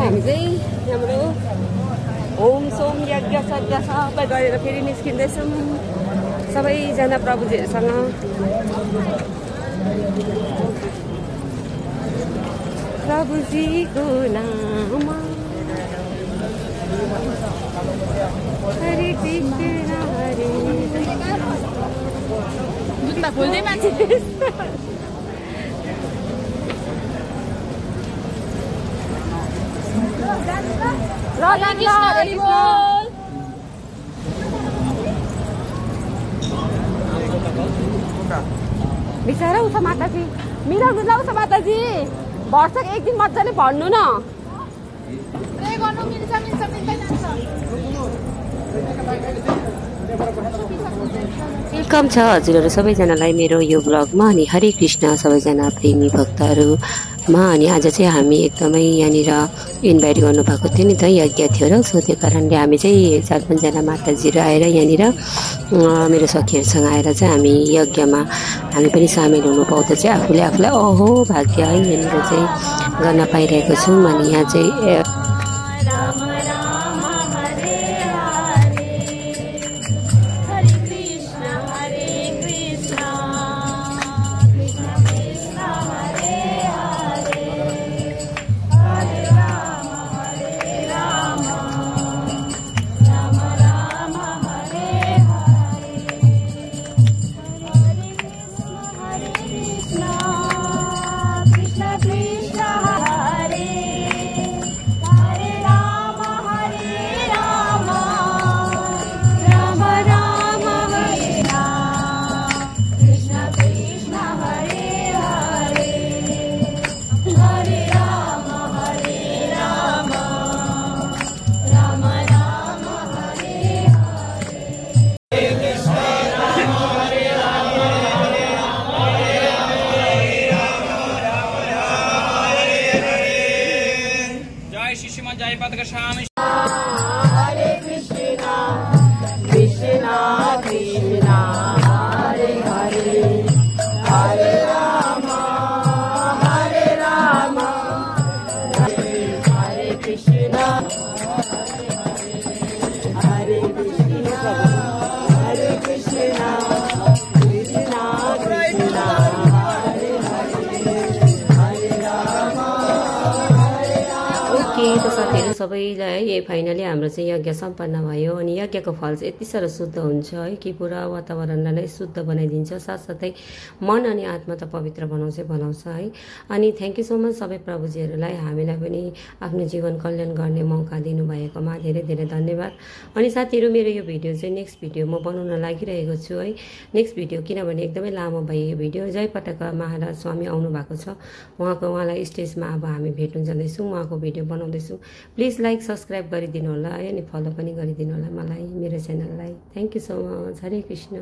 हामी चाहिँ हाम्रो होम सोम यज्ञ सज्ञ सबै गरेर फेरि निस्किँदैछौँ सबैजना प्रभुजीहरूसँग। प्रभुजीको नाममा हरे कृष्ण हरे जुत्ता खोल्दै मान्छे बिचारा उस माताजी मिलाउनु ल उस माताजी वर्षको एक दिन मजाले भन्नु न। वेलकम छ हजुरहरू सबैजनालाई मेरो यो ब्लगमा अनि हरे कृष्ण सबैजना प्रेमी भक्तहरूमा। अनि आज चाहिँ हामी एकदमै यहाँनिर इन्भाइट गर्नुभएको थियो नि त यज्ञ थियो र सो त्यो कारणले हामी चाहिँ 4-5 माताजीहरू आएर यहाँनिर मेरो सखीहरूसँग आएर चाहिँ हामी यज्ञमा हामी पनि सामेल हुनु पाउँदा चाहिँ आफूलाई ओहो भाग्य है यहाँनिर चाहिँ गर्न पाइरहेको छौँ। अनि यहाँ चाहिँ हरे कृष्णा कृष्णा कृष्णा हरे हरे हरे राम हरे कृष्णा हरे कृष्णा हरे कृष्णा कृष्णा कृष्णा हरे राम। ओके त साथीहरू सबैलाई यही फाइनली हाम्रो चाहिँ यज्ञ सम्पन्न भयो। अनि यज्ञको फल चाहिँ यति साह्रो शुद्ध हुन्छ है कि पुरा वातावरणलाई नै शुद्ध बनाइदिन्छ, साथसाथै मन अनि आत्मा त पवित्र बनाउँछ है। अनि थ्याङ्क यू सो मच सबै प्रभुजीहरूलाई हामीलाई पनि आफ्नो जीवन कल्याण गर्ने मौका दिनुभएकोमा धेरै धेरै धन्यवाद। अनि साथीहरू मेरो यो भिडियो चाहिँ नेक्स्ट भिडियो म बनाउन लागिरहेको छु है। नेक्स्ट भिडियो किनभने एकदमै लामो भयो यो भिडियो। जयपताका महाराज स्वामी आउनु भएको छ, उहाँलाई स्टेजमा अब हामी भेट्न जाँदैछौँ, उहाँको भिडियो बनाउँदैछु। प्लिज लाइक सब्सक्राइब गरिदिनु होला है, अनि फलो पनि गरिदिनु होला मलाई मेरो च्यानललाई। Thank you so much. हरे कृष्ण।